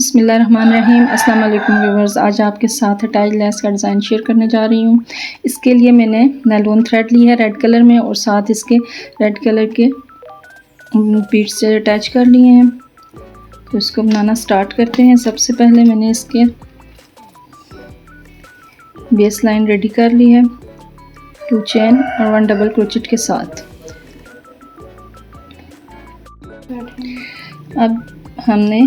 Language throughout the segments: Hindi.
बिस्मिल्लाहिर्रहमानिर्रहीम। अस्सलाम वालेकुम व्यूअर्स, आज आपके साथ टाई लेस का डिज़ाइन शेयर करने जा रही हूँ। इसके लिए मैंने नायलॉन थ्रेड ली है रेड कलर में और साथ इसके रेड कलर के बीड्स से अटैच कर लिए हैं। तो इसको बनाना स्टार्ट करते हैं। सबसे पहले मैंने इसके बेस लाइन रेडी कर ली है 2 चेन और 1 डबल क्रोचेट के साथ। अब हमने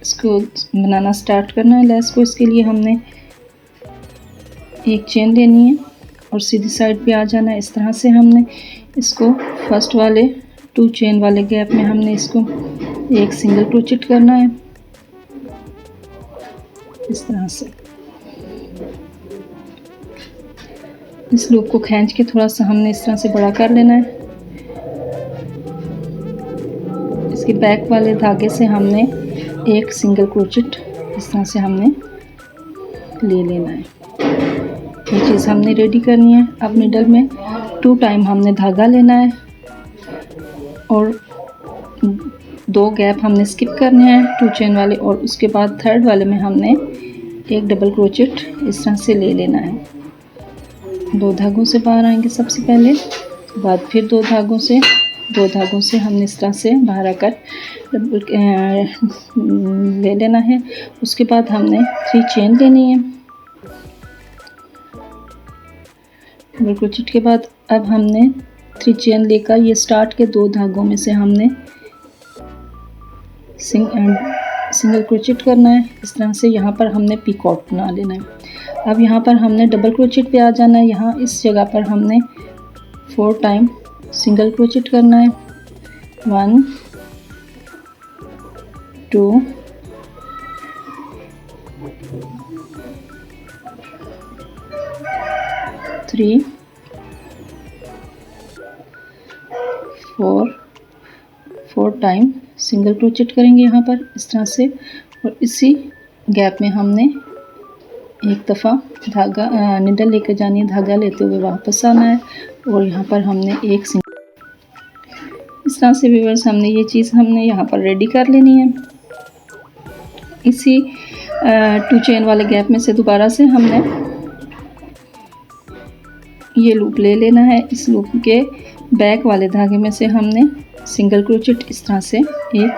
इसको बनाना स्टार्ट करना है लेस को। इसके लिए हमने एक चेन लेनी है और सीधी साइड पे आ जाना है। इस तरह से हमने इसको फर्स्ट वाले 2 चेन वाले गैप में हमने इसको एक सिंगल क्रोचेट करना है इस तरह से। इस लूप को खींच के थोड़ा सा हमने इस तरह से बड़ा कर लेना है। इसके बैक वाले धागे से हमने एक सिंगल क्रोचेट इस तरह से हमने ले लेना है। ये चीज़ हमने रेडी करनी है। अब निडल में 2 टाइम हमने धागा लेना है और 2 गैप हमने स्किप करने हैं 2 चेन वाले, और उसके बाद थर्ड वाले में हमने एक डबल क्रोचेट इस तरह से ले लेना है। 2 धागों से बाहर आएंगे सबसे पहले, बाद फिर 2 धागों से हमने इस तरह से बाहर आकर ले लेना है। उसके बाद हमने 3 चेन लेनी है डबल क्रोचेट के बाद। अब हमने 3 चेन लेकर ये स्टार्ट के 2 धागों में से हमने सिंगल क्रोचेट करना है इस तरह से। यहाँ पर हमने पीकॉक बना लेना है। अब यहाँ पर हमने डबल क्रोचेट पे आ जाना है। यहाँ इस जगह पर हमने 4 टाइम सिंगल क्रोचेट करना है। 1 2 3 4 टाइम सिंगल क्रोचेट करेंगे यहाँ पर इस तरह से। और इसी गैप में हमने एक दफ़ा धागा निडल लेकर जानी है, धागा लेते हुए वापस आना है और यहाँ पर हमने एक सिंगल इस तरह से व्यूअर्स हमने ये चीज़ हमने यहाँ पर रेडी कर लेनी है। इसी 2 चेन वाले गैप में से दोबारा से हमने ये लूप ले लेना है। इस लूप के बैक वाले धागे में से हमने सिंगल क्रोचेट इस तरह से एक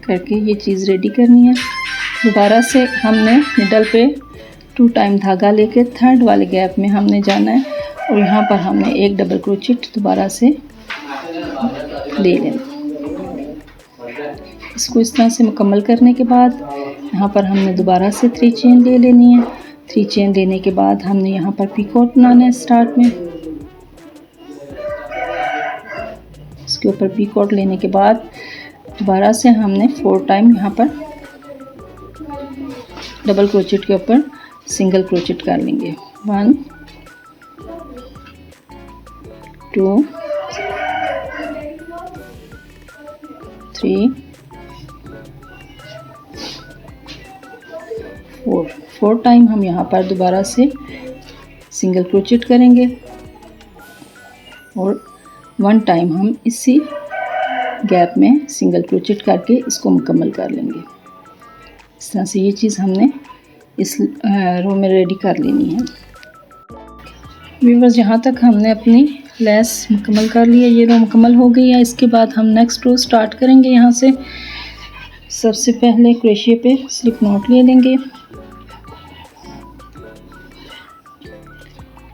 करके ये चीज़ रेडी करनी है। दोबारा से हमने निडल पे 2 टाइम धागा लेके थर्ड वाले गैप में हमने जाना है और यहाँ पर हमने एक डबल क्रोचेट दोबारा से ले लेना। इसको इस तरह से मुकम्मल करने के बाद यहाँ पर हमने दोबारा से 3 चेन ले लेनी है। 3 चेन लेने के बाद हमने यहाँ पर पीकॉक बनाना है स्टार्ट में। इसके ऊपर पीकॉक लेने के बाद दोबारा से हमने 4 टाइम यहाँ पर डबल क्रोचेट के ऊपर सिंगल क्रोचेट कर लेंगे। 1 2 3 4 टाइम हम यहाँ पर दोबारा से सिंगल क्रोचेट करेंगे और 1 टाइम हम इसी गैप में सिंगल क्रोचेट करके इसको मुकम्मल कर लेंगे। इस तरह से ये चीज़ हमने इस रो में रेडी कर लेनी है। व्यूअर्स, यहाँ तक हमने अपनी लेस मुकम्मल कर ली है। ये रो मुकम्मल हो गई है। इसके बाद हम नेक्स्ट रो स्टार्ट करेंगे। यहाँ से सबसे पहले क्रोशिया पे स्लिप नॉट ले लेंगे।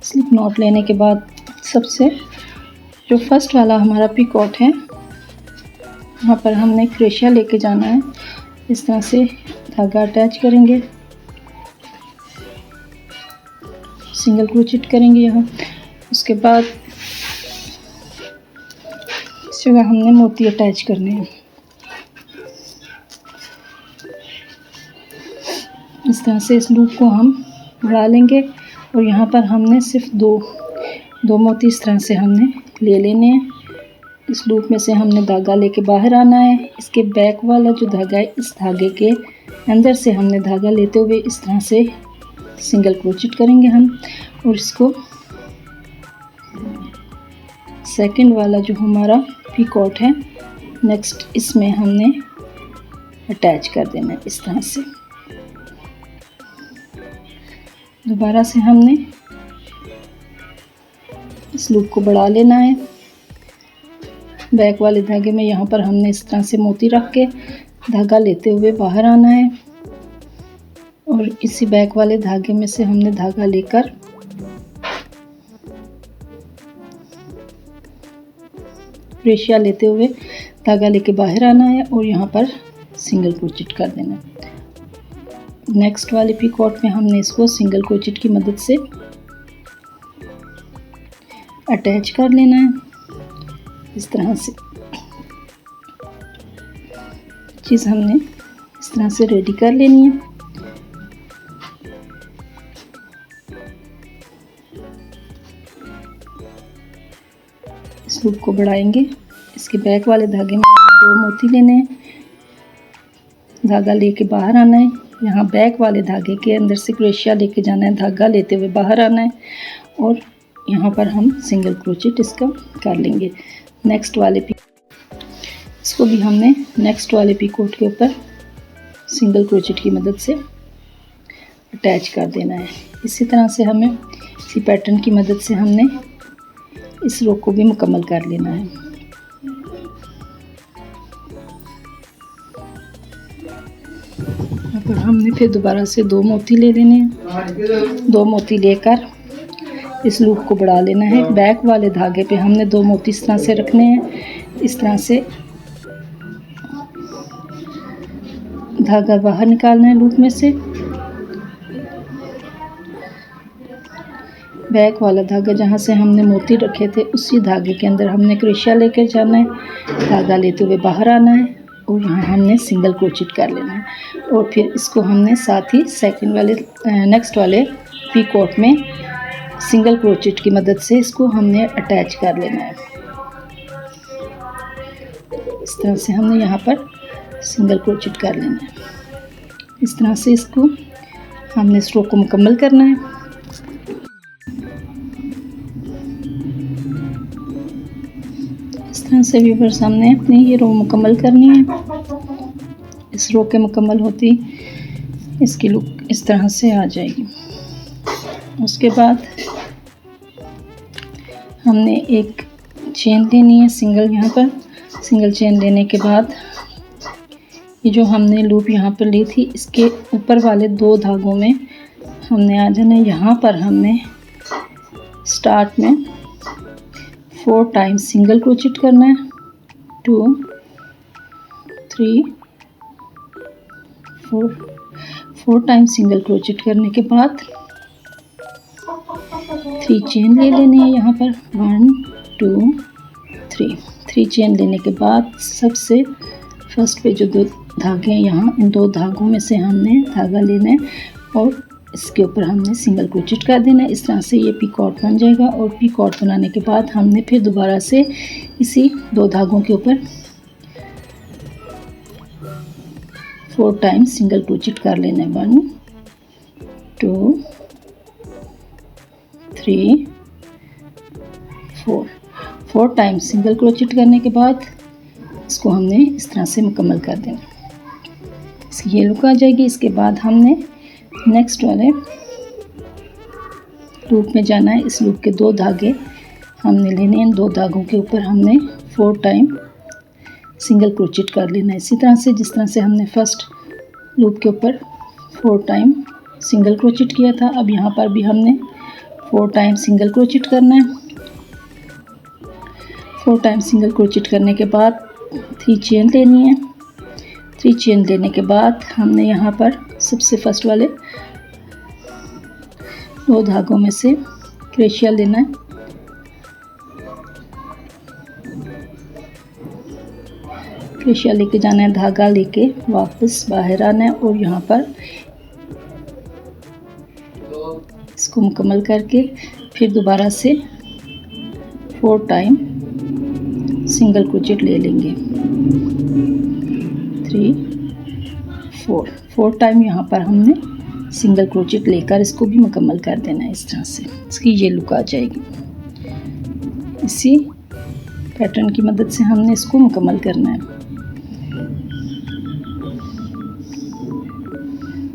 स्लिप नॉट लेने के बाद सबसे जो फर्स्ट वाला हमारा पीकॉक है वहाँ पर हमने क्रोशिया लेके जाना है। इस तरह से धागा अटैच करेंगे, सिंगल क्रोचेट करेंगे यहाँ। उसके बाद इस जगह हमने मोती अटैच करने हैं। इस तरह से इस लूप को हम बढ़ा लेंगे और यहाँ पर हमने सिर्फ दो मोती इस तरह से हमने ले लेने हैं। इस लूप में से हमने धागा लेके बाहर आना है। इसके बैक वाला जो धागा है इस धागे के अंदर से हमने धागा लेते हुए इस तरह से सिंगल क्रोचेट करेंगे हम, और इसको सेकंड वाला जो हमारा पीकॉक है नेक्स्ट इसमें हमने अटैच कर देना है इस तरह से। दोबारा से हमने इस लूप को बढ़ा लेना है। बैक वाले धागे में यहाँ पर हमने इस तरह से मोती रख के धागा लेते हुए बाहर आना है और इसी बैक वाले धागे में से हमने धागा लेकर क्रोशिया लेते हुए धागा लेके बाहर आना है और यहाँ पर सिंगल क्रोचेट कर देना है। नेक्स्ट वाले पीकॉट में हमने इसको सिंगल क्रोचेट की मदद से अटैच कर लेना है इस तरह से। चीज़ हमने इस तरह से रेडी कर लेनी है। इस लूप को बढ़ाएंगे। इसके बैक वाले धागे में 2 मोती लेने हैं, धागा लेके बाहर आना है। यहाँ बैक वाले धागे के अंदर से क्रोशिया लेके जाना है, धागा लेते हुए बाहर आना है और यहाँ पर हम सिंगल क्रोचेट इसका कर लेंगे। नेक्स्ट वाले इसको भी हमने नेक्स्ट वाले पीकोट के ऊपर सिंगल क्रोचेट की मदद से अटैच कर देना है। इसी तरह से हमें इसी पैटर्न की मदद से हमने इस रो को भी मुकम्मल कर लेना है। यहाँ पर हमने फिर दोबारा से 2 मोती ले लेने हैं। 2 मोती लेकर इस लूप को बढ़ा लेना है। बैक वाले धागे पे हमने 2 मोती इस तरह से रखने हैं। इस तरह से धागा बाहर निकालना है लूप में से। बैक वाला धागा जहाँ से हमने मोती रखे थे उसी धागे के अंदर हमने क्रोशिया लेकर जाना है, धागा लेते हुए बाहर आना है और यहाँ हमने सिंगल क्रोचेट कर लेना है और फिर इसको हमने साथ ही सेकंड वाले नेक्स्ट वाले पीकॉट में सिंगल क्रोचेट की मदद से इसको हमने अटैच कर लेना है। इस तरह से हमने यहाँ पर सिंगल क्रोचेट कर लेना है। इस तरह से इसको हमने इस रो को मुकम्मल करना है। इस तरह से व्यूअर्स हमने अपनी ये रो मुकम्मल करनी है। इस रो के मुकम्मल होती इसकी लुक इस तरह से आ जाएगी। उसके बाद हमने एक चेन लेनी है सिंगल। यहाँ पर सिंगल चेन लेने के बाद ये जो हमने लूप यहाँ पर ली थी इसके ऊपर वाले 2 धागों में हमने आ जाना है। यहाँ पर हमने स्टार्ट में 4 टाइम्स सिंगल क्रोचेट करना है। 2 3 4 टाइम्स सिंगल क्रोचेट करने के बाद 3 चेन ले लेनी है। यहाँ पर 1 2 3 चेन लेने के बाद सबसे फर्स्ट पे जो 2 धागे हैं यहाँ इन 2 धागों में से हमने धागा लेना है और इसके ऊपर हमने सिंगल क्रोचेट कर देना है। इस तरह से ये पीकॉट बन जाएगा और पीकॉट बनाने के बाद हमने फिर दोबारा से इसी 2 धागों के ऊपर 4 टाइम्स सिंगल क्रोचेट कर लेना है। 1 2 3 4 टाइम्स सिंगल क्रोचेट करने के बाद इसको हमने इस तरह से मुकम्मल कर देना। इसकी ये लुक आ जाएगी। इसके बाद हमने नेक्स्ट वाले लूप में जाना है। इस लूप के 2 धागे हमने लेने हैं। 2 धागों के ऊपर हमने 4 टाइम सिंगल क्रोचेट कर लेना है। इसी तरह से जिस तरह से हमने फर्स्ट लूप के ऊपर 4 टाइम सिंगल क्रोचेट किया था, अब यहाँ पर भी हमने 4 टाइम सिंगल क्रोचेट करना है। 4 टाइम सिंगल क्रोचेट करने के बाद 3 चेन लेनी है। 3 चेन लेने के बाद हमने यहाँ पर सबसे फर्स्ट वाले 2 धागों में से क्रोशिया लेना है। क्रोशिया लेके जाना है, धागा लेके वापस बाहर आना है और यहाँ पर इसको मुकम्मल करके फिर दोबारा से 4 टाइम सिंगल क्रोचेट ले लेंगे। 3 4 टाइम यहाँ पर हमने सिंगल क्रोचेट लेकर इसको भी मुकम्मल कर देना है। इस तरह से इसकी ये लुक आ जाएगी। इसी पैटर्न की मदद से हमने इसको मुकम्मल करना है।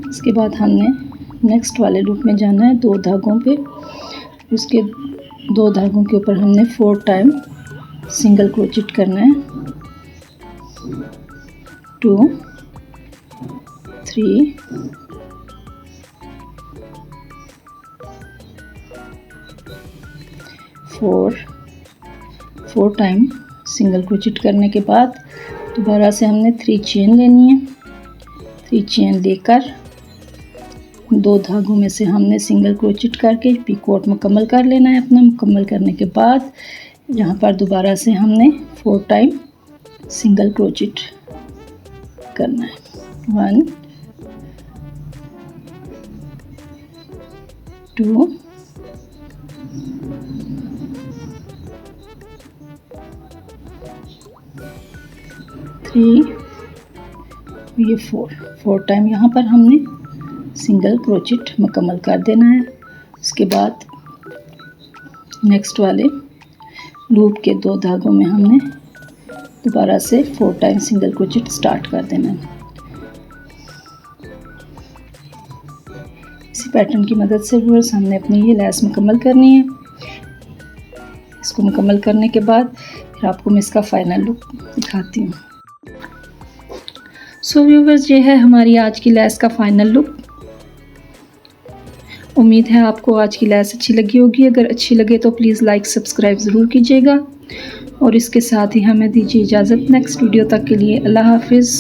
इसके बाद हमने नेक्स्ट वाले लूप में जाना है 2 धागों पे। उसके 2 धागों के ऊपर हमने 4 टाइम सिंगल क्रोचेट करना है। 2 3 4 टाइम सिंगल क्रोचेट करने के बाद दोबारा से हमने 3 चेन लेनी है। 3 चेन लेकर 2 धागों में से हमने सिंगल क्रोचेट करके पिकॉट मुकम्मल कर लेना है अपना। मुकम्मल करने के बाद यहाँ पर दोबारा से हमने 4 टाइम सिंगल क्रोचेट करना है। 1 2 3 ये 4 टाइम यहाँ पर हमने सिंगल क्रोचेट मुकम्मल कर देना है। उसके बाद नेक्स्ट वाले लूप के 2 धागों में हमने दोबारा से 4 टाइम सिंगल क्रोचेट स्टार्ट कर देना है। इसी पैटर्न की मदद से व्यूअर्स हमने अपनी ये लैस मुकम्मल करनी है। इसको मुकम्मल करने के बाद फिर आपको मैं इसका फाइनल लुक दिखाती हूँ। सो व्यूअर्स ये है हमारी आज की लैस का फाइनल लुक। उम्मीद है आपको आज की लैस अच्छी लगी होगी। अगर अच्छी लगे तो प्लीज़ लाइक सब्सक्राइब ज़रूर कीजिएगा और इसके साथ ही हमें दीजिए इजाज़त। नेक्स्ट वीडियो तक के लिए अल्लाह हाफिज़।